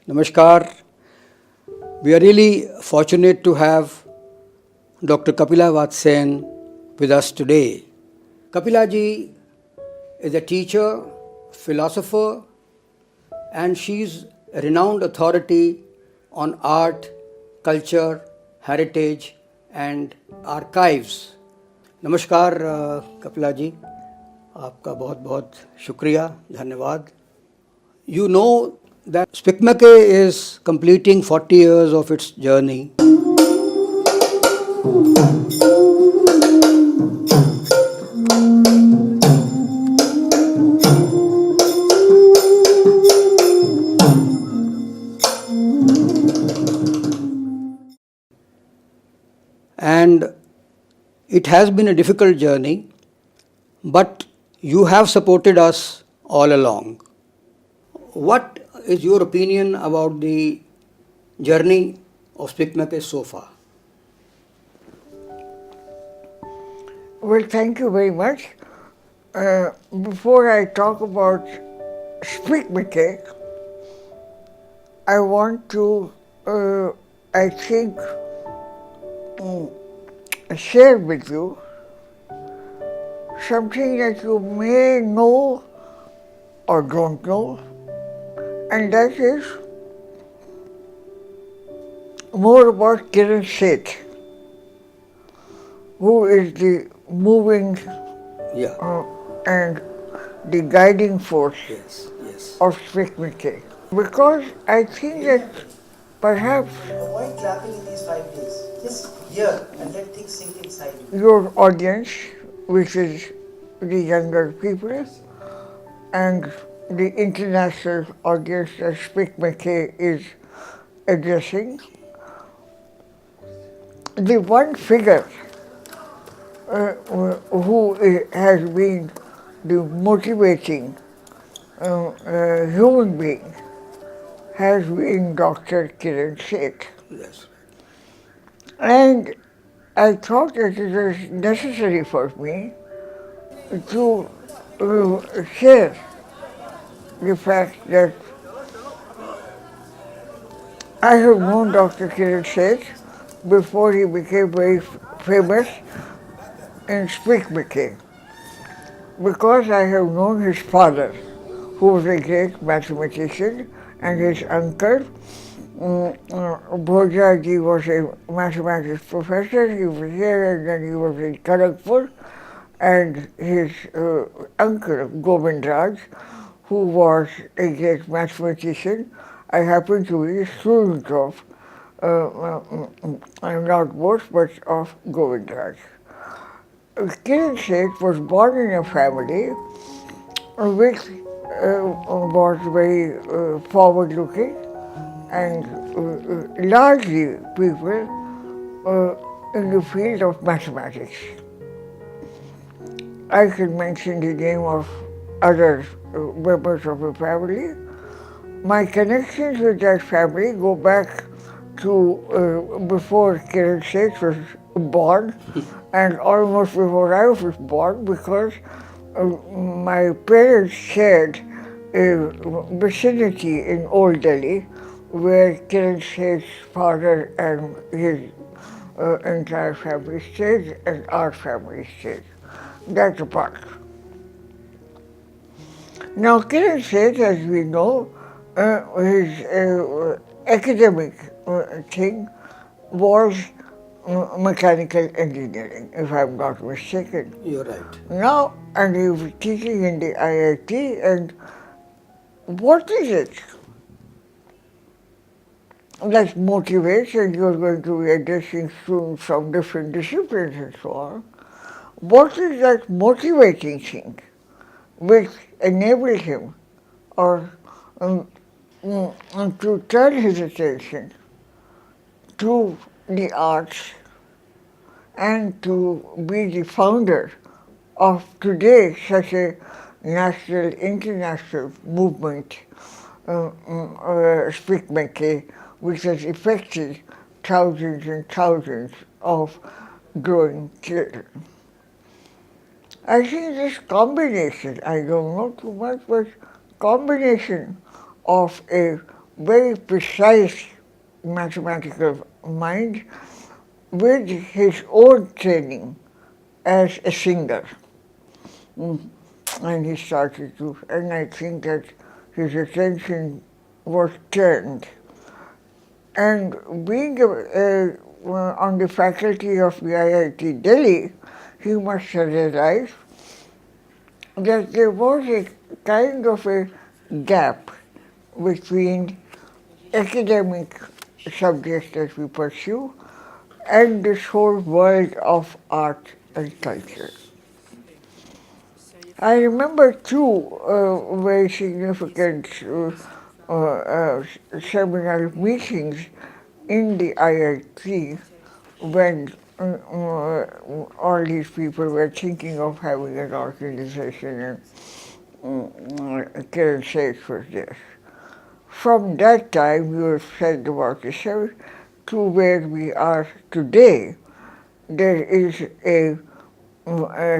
Namaskar. We are really fortunate to have Dr. Kapila Vatsayayan with us today. Kapila ji is a teacher, philosopher, and she's a renowned authority on art, culture, heritage, and archives. नमस्कार कपिला जी, आपका बहुत बहुत शुक्रिया, धन्यवाद. You know that SPIC MACAY is completing 40 years of its journey. And it has been a difficult journey, but you have supported us all along. What is your opinion about the journey of SPIC MACAY so far? Well, thank you very much. Before I talk about SPIC MACAY, I want to, I think, share with you something that you may know or don't know, and that is more about Kiran Seth, who is the moving and the guiding force of SPIC MACAY. Because I think that perhaps avoid clapping in these 5 days. Just hear and let things sink inside you. your audience, which is the younger people, and the international audience that SPIC MACAY is addressing, the one figure who has been the motivating human being has been Dr. Kiran Seth. Yes. And I thought that it was necessary for me to share the fact that I have known Dr. Kiran Seth before he became very famous in SPIC MACAY, because I have known his father, who was a great mathematician, and his uncle, Bhojaji, was a mathematics professor. He was here and then he was in Kharagpur, and his uncle, Govindraj, who was a great mathematician. I happened to be a student of, not both, but of Govindraj. Kiran Seth was born in a family which was very forward-looking and largely people in the field of mathematics. I can mention the name of other members of the family. My connections with that family go back to before Kiran Seth was born and almost before I was born, because my parents shared a vicinity in Old Delhi where Kiran Seth's father and his entire family stayed and our family stayed. That's a part. Now, Kiran Seth, as we know, his academic thing was mechanical engineering, if I'm not mistaken. You're right. Now, and he was teaching in the IIT, and what is it that motivates, and you're going to be addressing students from different disciplines and so on, what is that motivating thing which enabled him or to turn his attention to the arts and to be the founder of today such a national, international movement, SPIC MACAY, which has affected thousands and thousands of growing children. I think this combination, I don't know too much, but combination of a very precise mathematical mind with his own training as a singer. And he started to, and I think that his attention was turned. And being on the faculty of the IIT Delhi, he must have realized that there was a kind of a gap between academic subjects that we pursue and this whole world of art and culture. I remember two very significant seminar meetings in the IIT when all these people were thinking of having an organization, and Kiran Seth was there. From that time, you have said about yourself, to where we are today, there is a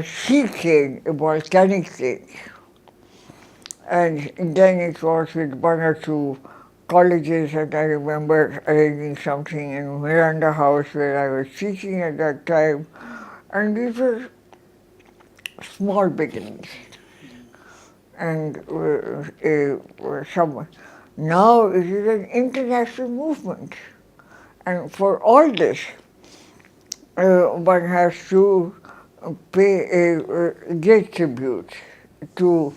sea change, a volcanic change. And then it was with one or two colleges, and I remember arranging something in Miranda House where I was teaching at that time, and these were small beginnings. And now it is an international movement. And for all this, one has to pay a great tribute to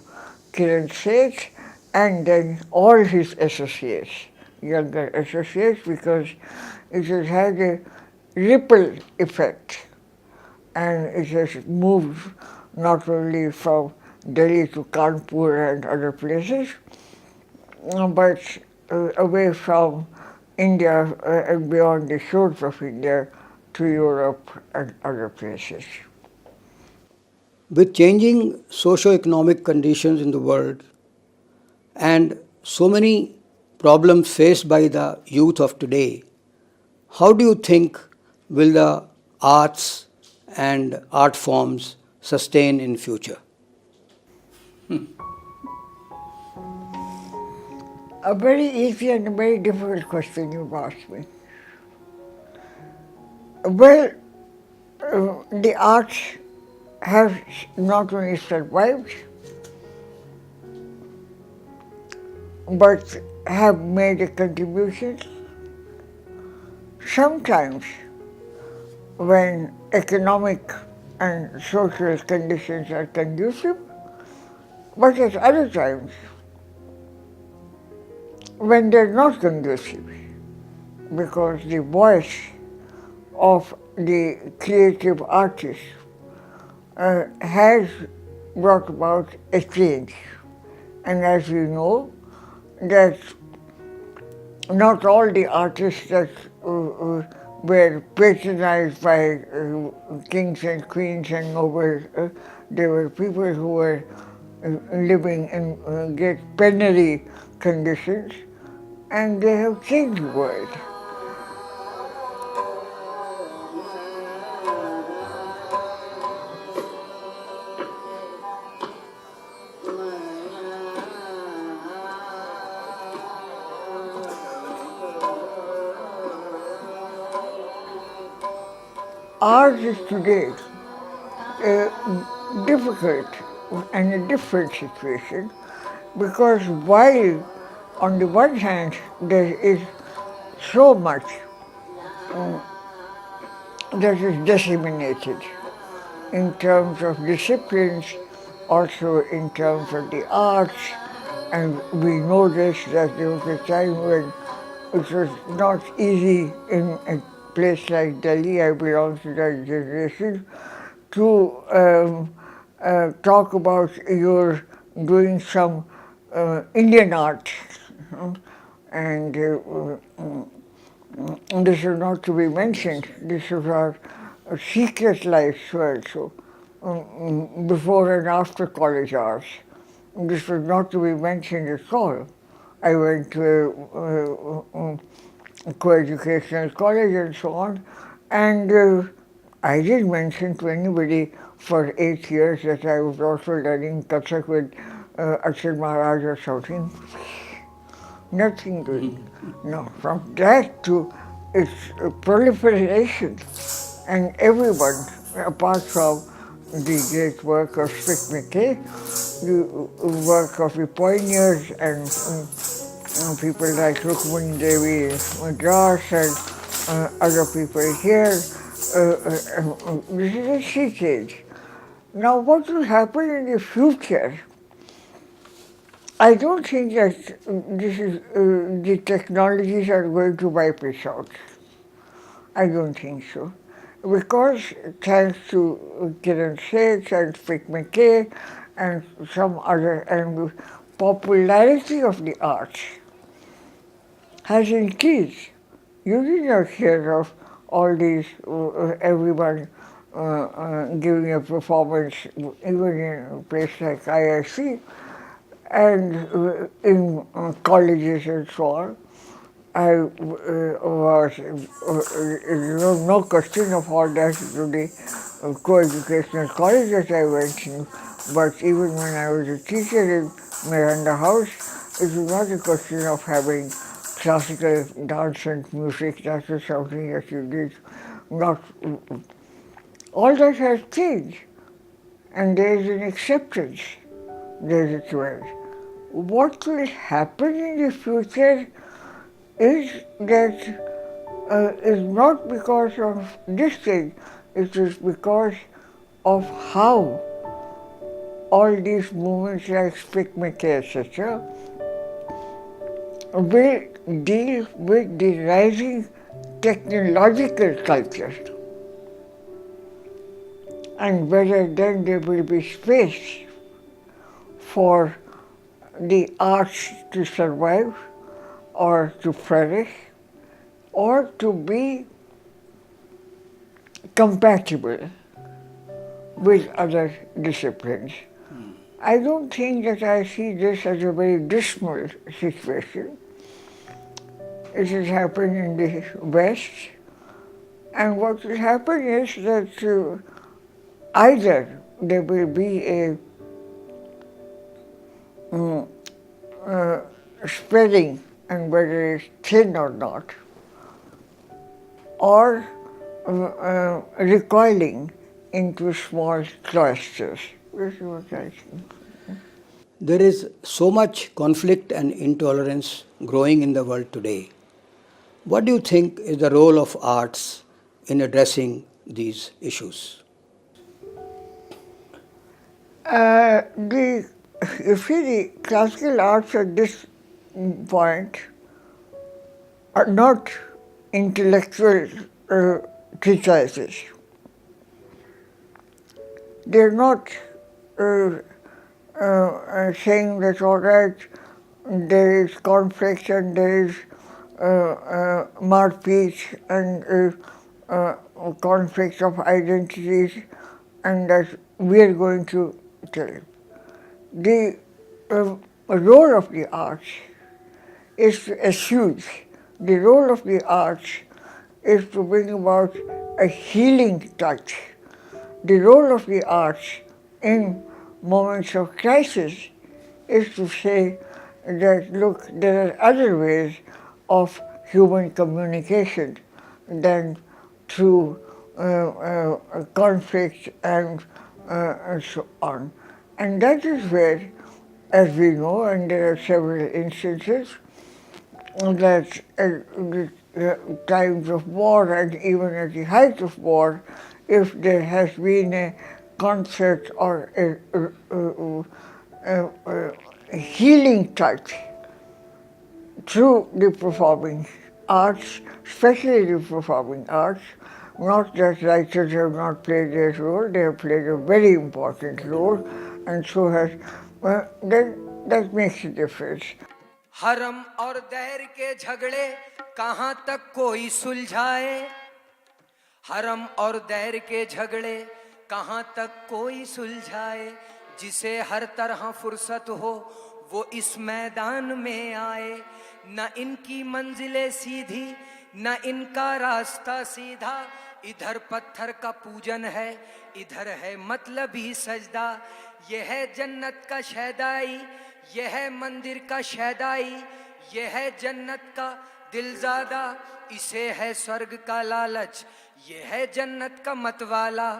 Kiran Seth and then all his associates, younger associates, because it has had a ripple effect and it has moved not only from Delhi to Kanpur and other places, but away from India and beyond the shores of India to Europe and other places. With changing socio-economic conditions in the world and so many problems faced by the youth of today, how do you think will the arts and art forms sustain in future? A very easy and a very difficult question you've asked me. Well, the arts have not only survived, but have made a contribution. Sometimes, when economic and social conditions are conducive, but at other times, when they're not conducive, because the voice of the creative artist has brought about a change. And as we know, that not all the artists that were patronized by kings and queens and nobles, there were people who were living in great penury conditions, and they have changed the world. Art is today a difficult and a different situation, because while on the one hand there is so much that is disseminated in terms of disciplines, also in terms of the arts, and we know this, that there was a time when it was not easy in a place like Delhi, I belong to that generation, to talk about your doing some Indian art. And this is not to be mentioned. This is our secret lives also, before and after college hours. This was not to be mentioned at all. I went to a co-educational college and so on, and I didn't mention to anybody for 8 years that I was also learning Kathak with Akshay Maharaj or something. nothing doing. No, from that to its proliferation, and everyone, apart from the great work of SPIC MACAY, the work of the pioneers and people like Rukmani Devi in Madras and other people here, this is a sea change. Now, what will happen in the future? I don't think that the technologies are going to wipe us out. I don't think so. Because thanks to Kiran Seth and SPIC MACAY and some other, and the popularity of the arts has increased. You did not hear of all these, everyone giving a performance, even in a place like IIC, and in colleges and so on. I was, no question of all that to the co-educational college that I went to, but even when I was a teacher in Miranda House, it was not a question of having classical dance and music. That was something that you did. Not all that has changed, and there is an acceptance. There is a trend. What will happen in the future is that is not because of this thing, it is because of how all these movements like SPIC MACAY, etc., will deal with the rising technological culture, and whether then there will be space for the arts to survive or to flourish or to be compatible with other disciplines. I don't think that I see this as a very dismal situation. It has happened in the West, and what will happen is that either there will be a spreading, and whether it's thin or not, or recoiling into small clusters. This is what I think. There is so much conflict and intolerance growing in the world today. What do you think is the role of arts in addressing these issues? You see, the classical arts at this point are not intellectual treatises. They're not saying that, all right, there is conflict and there is Marpeach and conflict of identities, and that we are going to tell it. The role of the arts is huge. The role of the arts is to bring about a healing touch. The role of the arts in moments of crisis is to say that, look, there are other ways of human communication than through conflict and so on. And that is where, as we know, and there are several instances, that at times of war and even at the height of war, if there has been a concert or a healing touch through the performing arts, especially the performing arts, not that writers have not played their role, they have played a very important role, and so has, that makes a difference. हरम और there के झगड़े कहाँ तक कोई सुलझाए, हरम और दैर के झगड़े कहाँ तक कोई सुलझाए, जिसे हर तरह फुर्सत हो वो इस मैदान में आए, न इनकी मंजिलें सीधी न इनका रास्ता सीधा, इधर पत्थर का पूजन है इधर है मतलबी सजदा, यह है जन्नत का शहदाई यह है मंदिर का शहदाई, ये है जन्नत का दिलज़ादा, इसे है स्वर्ग का लालच। ये है जन्नत का मतवाला,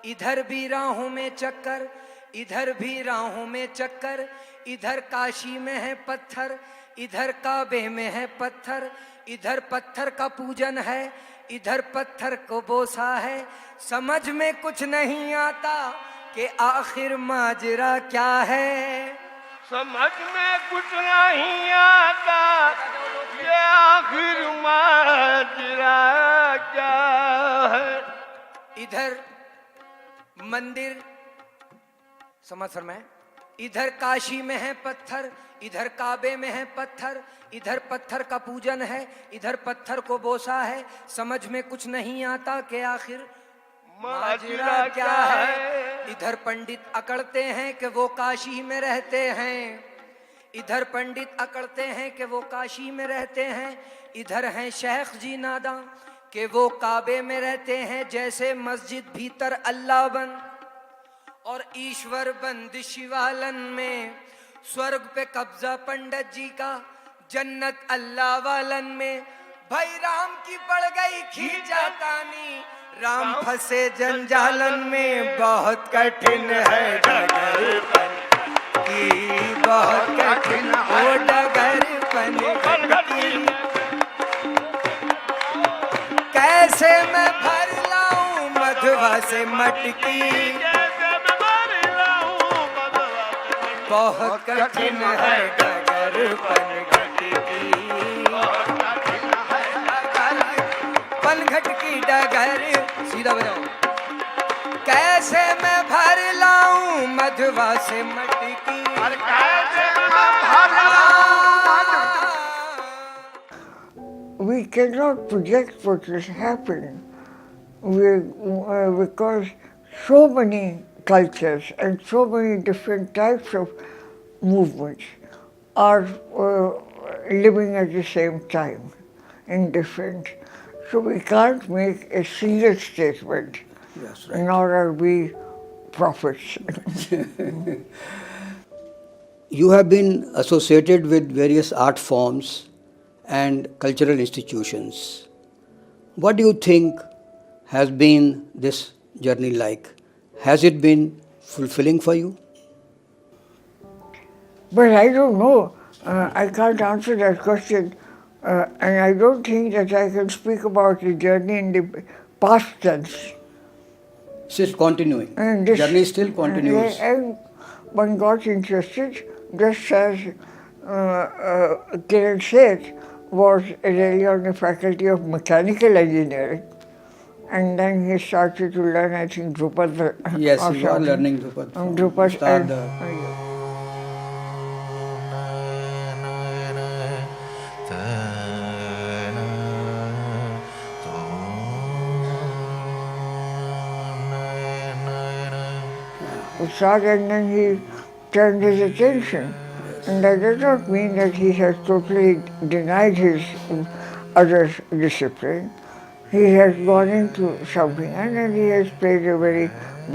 इधर भी राहों में चक्कर, इधर भी राहों में चक्कर। इधर काशी में है पत्थर, इधर काबे में है पत्थर। इधर पत्थर का पूजन है, इधर पत्थर को बोसा है। समझ में कुछ नहीं आता कि आखिर माजरा क्या है। समझ में कुछ नहीं आता ये आखिर माजरा क्या है। इधर मंदिर, समझ फरमाए, इधर काशी में है पत्थर, इधर काबे में है पत्थर। इधर पत्थर का पूजन है, इधर पत्थर को बोसा है। समझ में कुछ नहीं आता कि आखिर माजरा क्या है। इधर पंडित अकड़ते हैं कि वो काशी में रहते हैं, इधर पंडित अकड़ते हैं कि वो काशी में रहते हैं। इधर हैं शेख जी नादा कि वो काबे में रहते हैं। जैसे मस्जिद भीतर अल्लाह बंद और ईश्वर बंद शिवालन में। स्वर्ग पे कब्जा पंडित जी का, जन्नत अल्लाह वालन में। भाई राम की पड़ गई खींचातानी, राम फंसे जंजालन में। बहुत कठिन है डगर की, बहुत कठिन हो डगर की। कैसे मैं भर लाऊं मधुआ से मटकी, बहुत कठिन है डगर पनघट की। पनघट की डगर, सीधा बजाओ। कैसे मैं भर लाऊं मधुआ से मटकी, We cannot project what is happening because so many cultures and so many different types of movements are living at the same time in different. So we can't make a single statement, Yes, right. nor are we prophets. You have been associated with various art forms and cultural institutions. What do you think has been this journey like? Has it been fulfilling for you? But I don't know. I can't answer that question. And I don't think that I can speak about the journey in the past tense. Still continuing. And this- Journey still continues. And one got interested, just as Kiran Seth was really on the faculty of mechanical engineering. And then he started to learn, I think, Drupal. Yes, or you are something. learning Drupal. from Drupal Ustad, Ustad, and then he turned his attention. And that does not mean that he has totally denied his other discipline. He has gone into something, and then he has played a very,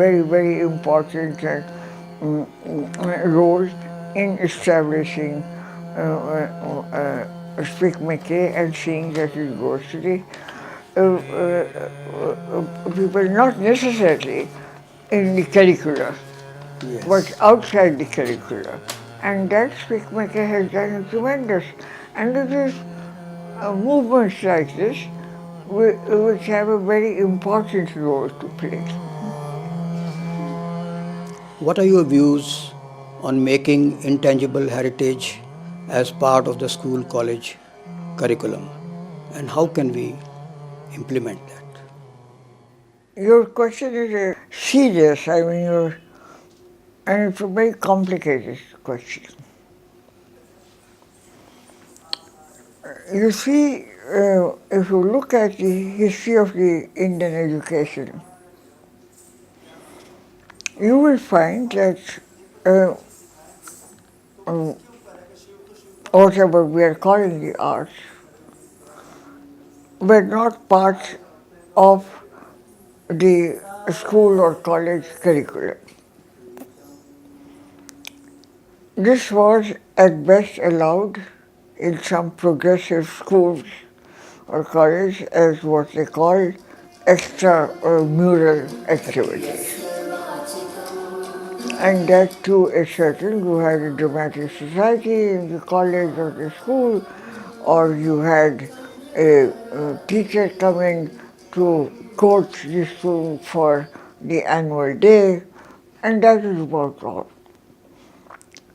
very, very important role in establishing SPIC MACAY and seeing that it goes to the people, not necessarily in the curricula, Yes. but outside the curricula. And that SPIC MACAY has done tremendous. And it is movements like this which have a very important role to play. What are your views on making intangible heritage as part of the school college curriculum? And how can we implement that? Your question is serious, and it's a very complicated question. You see, if you look at the history of the Indian education, you will find that whatever we are calling the arts were not part of the school or college curriculum. This was at best allowed in some progressive schools or college as what they call extramural activities. And that too is certain. You had a dramatic society in the college or the school, or you had a teacher coming to coach the students for the annual day, and that is about all.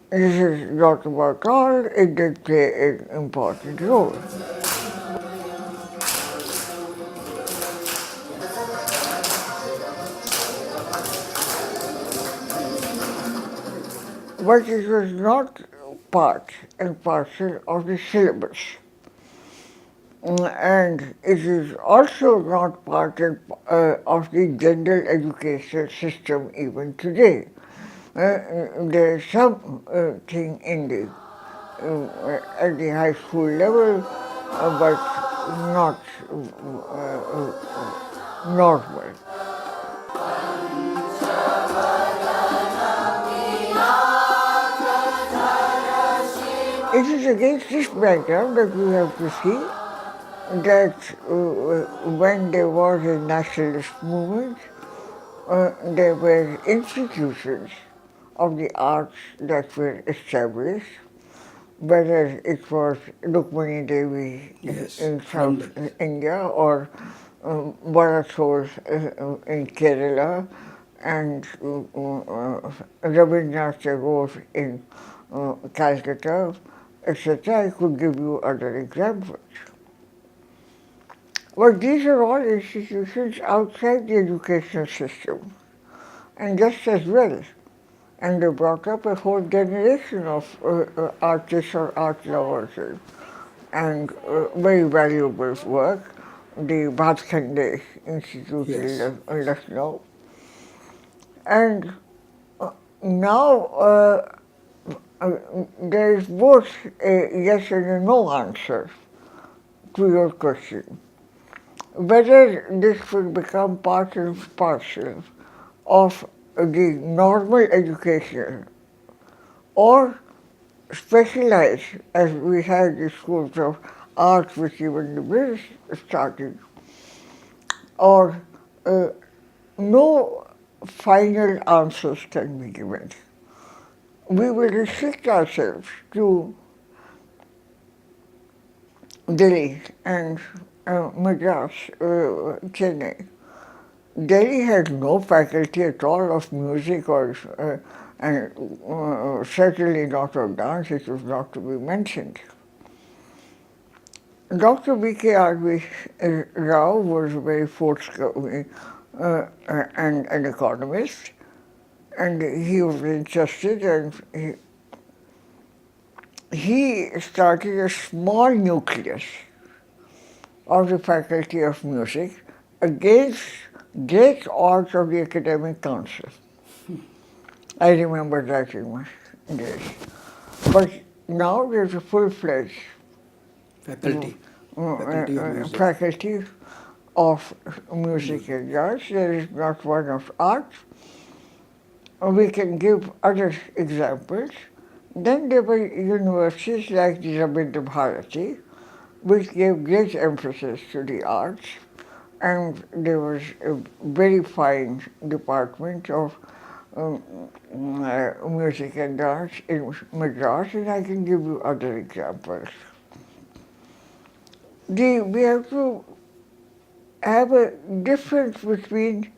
This is not about all, it did play an important role. But it was not part and parcel of the syllabus. And it is also not part of the general education system even today. There is something in the at the high school level, but not normal. It is against this background that we have to see that when there was a nationalist movement, there were institutions of the arts that were established, whether it was Rukmani Devi in South India or Bharat in Kerala and Rabindranath Tagore in Calcutta, etc. I could give you other examples. But these are all institutions outside the educational system, and just as well. And they brought up a whole generation of artists or art lovers and very valuable work. The Bhatkhande Institute in Lucknow. And now there is both a yes and a no answer to your question. Whether this will become part and parcel of the normal education or specialized, as we had the schools of arts which even the British started, or no final answers can be given. We will restrict ourselves to Delhi and Madras, Chennai. Delhi had no faculty at all of music or and certainly not of dance. It was not to be mentioned. Dr. B.K.R.V. Rao was very forthcoming and an economist, and he was interested, and he started a small nucleus of the Faculty of Music against great odds of the Academic Council. I remember that in my days. But now there's a full-fledged faculty of music and dance. There is not one of art. We can give other examples. Then there were universities like the Rabindra Bharati, which gave great emphasis to the arts, and there was a very fine department of music and dance in Madras, and I can give you other examples. We have to have a difference between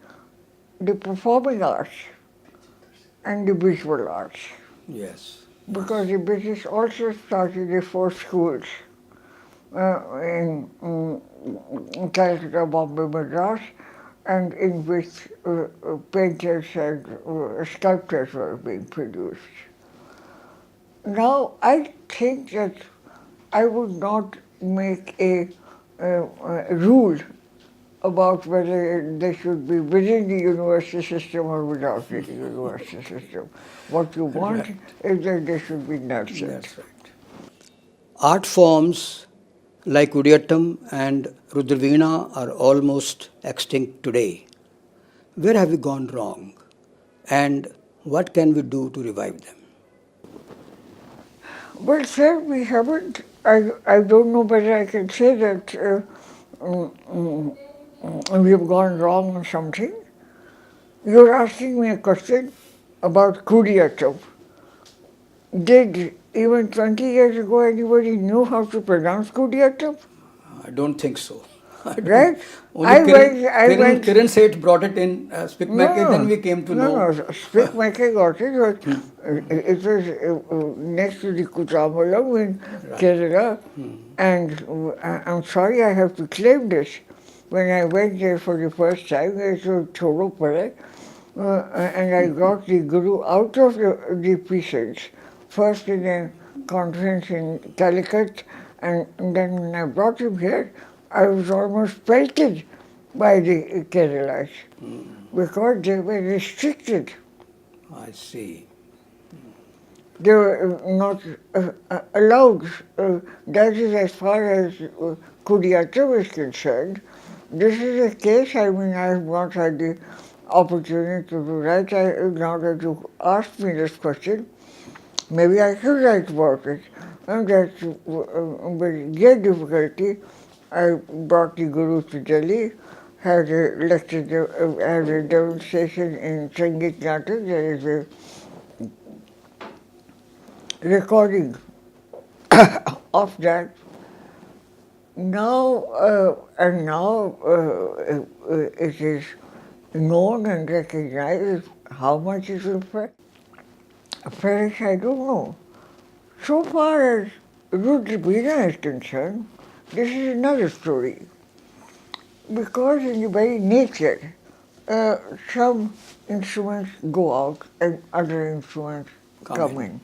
the performing arts and the visual arts. Yes. Because the British also started the 4 schools in Calcutta, Bombay, Madras, and in which painters and sculptors were being produced. Now, I think that I would not make a rule about whether they should be within the university system or without the university system. What you want is that they should be nurtured. That's right. Art forms like Udiyattam and Rudraveena are almost extinct today. Where have we gone wrong? And what can we do to revive them? Well, sir, we haven't I don't know whether I can say that we have gone wrong on something. You're asking me a question about Kudiyatam. Did even 20 years ago anybody knew how to pronounce Kudiyatam? I don't think so. I don't. Right? Only Kiran Seth brought it in SPIC MACAY, then we came to know. No, SPIC MACAY got it, but it was next to the Kutamalam in Kerala. And I'm sorry I have to claim this. When I went there for the first time, it was Choro Pare, and I got the Guru out of the precincts, first in a conference in Calicut, and then when I brought him here, I was almost pelted by the Keralites because they were restricted. I see. They were not allowed. That is as far as Kudiyatam is concerned. This is a case, I mean, I have not had the opportunity to write. Now that you asked me this question, maybe I should write about it. And that's with great difficulty, I brought the Guru to Delhi, had a lecture, had a demonstration in Sangeet Natak. There is a recording of that. Now, it is known and recognized. How much it will perish, I don't know. So far as Rudra is concerned, this is another story. Because in the very nature, some instruments go out and other instruments come in.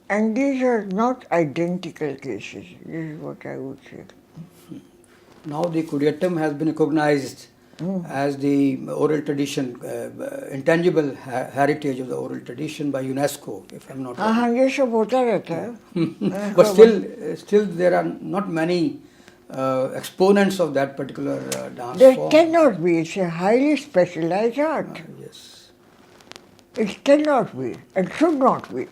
And these are not identical cases. This is what I would say. Now the Kudiyatam has been recognized as the oral tradition, intangible heritage of the oral tradition by UNESCO, if I'm not wrong. ये सब होता रहता है. But still there are not many exponents of that particular dance There form. cannot be. It's a highly specialized art. Yes. It cannot be and should not be.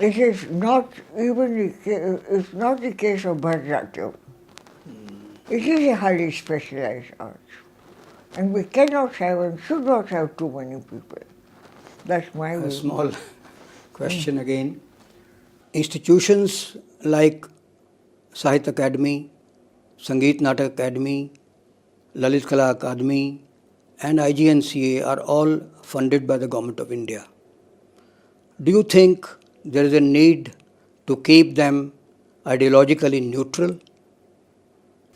It is not even it's not the case of Bharatanatyam. It is a highly specialized art. And we cannot have and should not have too many people. That's my view. A small question again. Institutions like Sahitya Academy, Sangeet Natak Academy, Lalit Kala Academy and IGNCA are all funded by the Government of India. Do you think there is a need to keep them ideologically neutral?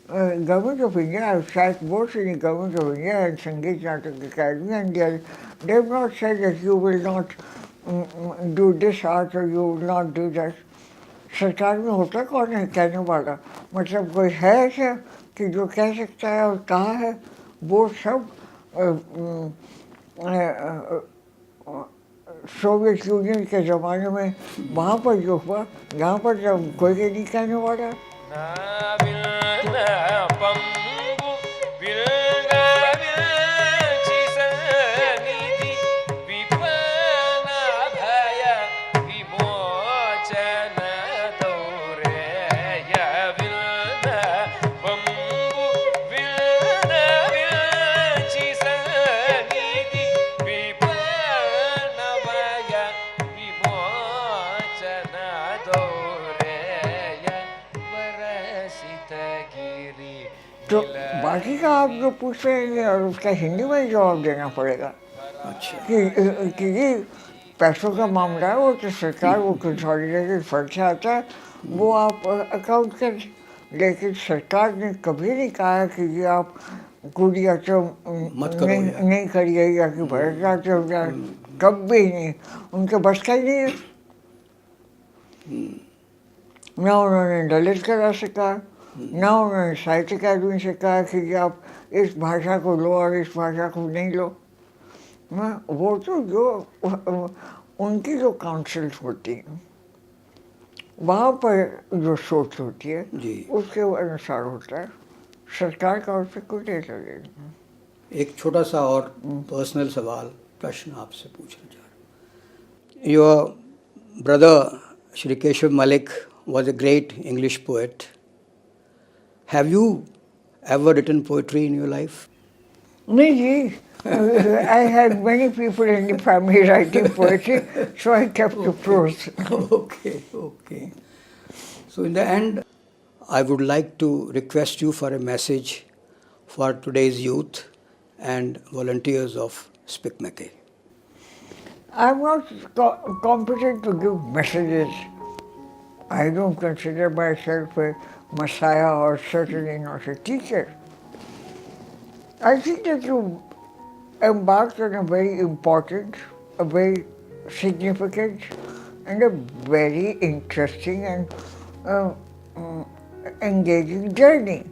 Government of India, I've sat both in the Government of India and Sangeet Natak Academy, and they have not said that you will not do this art or you will not do that. सरकार में होता कौन है कहने वाला? मतलब कोई है ऐसा कि जो कह सकता है और कहा है? वो सब सोवियत यूनियन के ज़माने में वहाँ पर जो हुआ, यहाँ पर जब कोई नहीं कहने वाला. तो बाकी का आप जो पूछ रहे हैं और उसका हिंदी में ही जवाब देना पड़ेगा. अच्छा. कि ये पैसों का मामला है, वो तो सरकार वो कंसोलिडेटेड फंड से आता है, वो आप अकाउंट कर. लेकिन सरकार ने कभी नहीं कहा कि ये आप कुडियाट्टम नहीं करिए या कि भरतनाट्यम या कभी नहीं. उनके बस का ही नहीं है. ना उन्होंने दलित करा सका, ना उन्होंने साहित्य अकादमी से कहा कि आप इस भाषा को लो और इस भाषा को नहीं लो. वो तो जो उनकी जो काउंसिल्स होती हैं वहाँ पर जो सोच होती है उसके अनुसार होता है. सरकार का उससे कुछ नहीं लगेगा. एक छोटा सा और पर्सनल सवाल प्रश्न आपसे पूछना चाह रहा हूँ. Your brother Shri Keshav Malik was a great English poet. Have you ever written poetry in your life? Maybe. I had many people in the family writing poetry, so I kept to prose. Okay. So in the end, I would like to request you for a message for today's youth and volunteers of SPIC MACAY. I'm not competent to give messages. I don't consider myself a messiah or certainly not a teacher. I think that you embarked on a very important, a very significant, and a very interesting and engaging journey.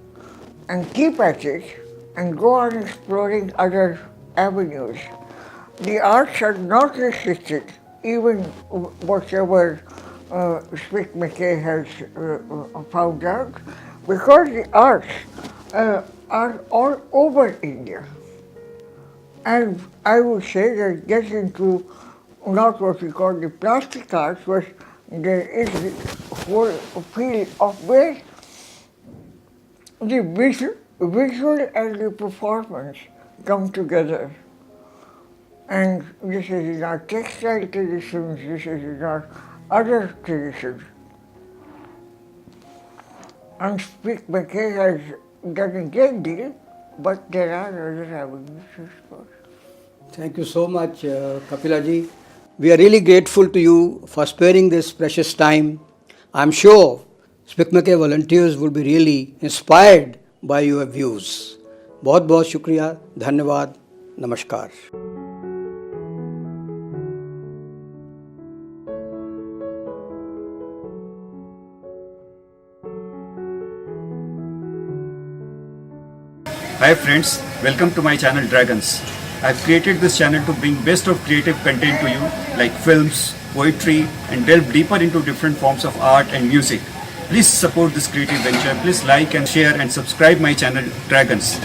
And keep at it and go on exploring other avenues. The arts are not restricted, even whatever SPIC MACAY has found out, because the arts are all over India. And I would say that get into not what we call the plastic arts, but there is the whole field of where the visual and the performance come together. And this is in our textile traditions, this is in our other traditions. And SPIC MACAY has done a great deal, but there are other avenues to explore. Thank you so much, Kapila ji. We are really grateful to you for sparing this precious time. I'm sure SPIC MACAY volunteers will be really inspired by your views. बहुत बहुत शुक्रिया, धन्यवाद, नमस्कार. Hi friends, welcome to my channel Dragons. I've created this channel to bring best of creative content to you like films, poetry and delve deeper into different forms of art and music. Please support this creative venture. Please like and share and subscribe my channel Dragons.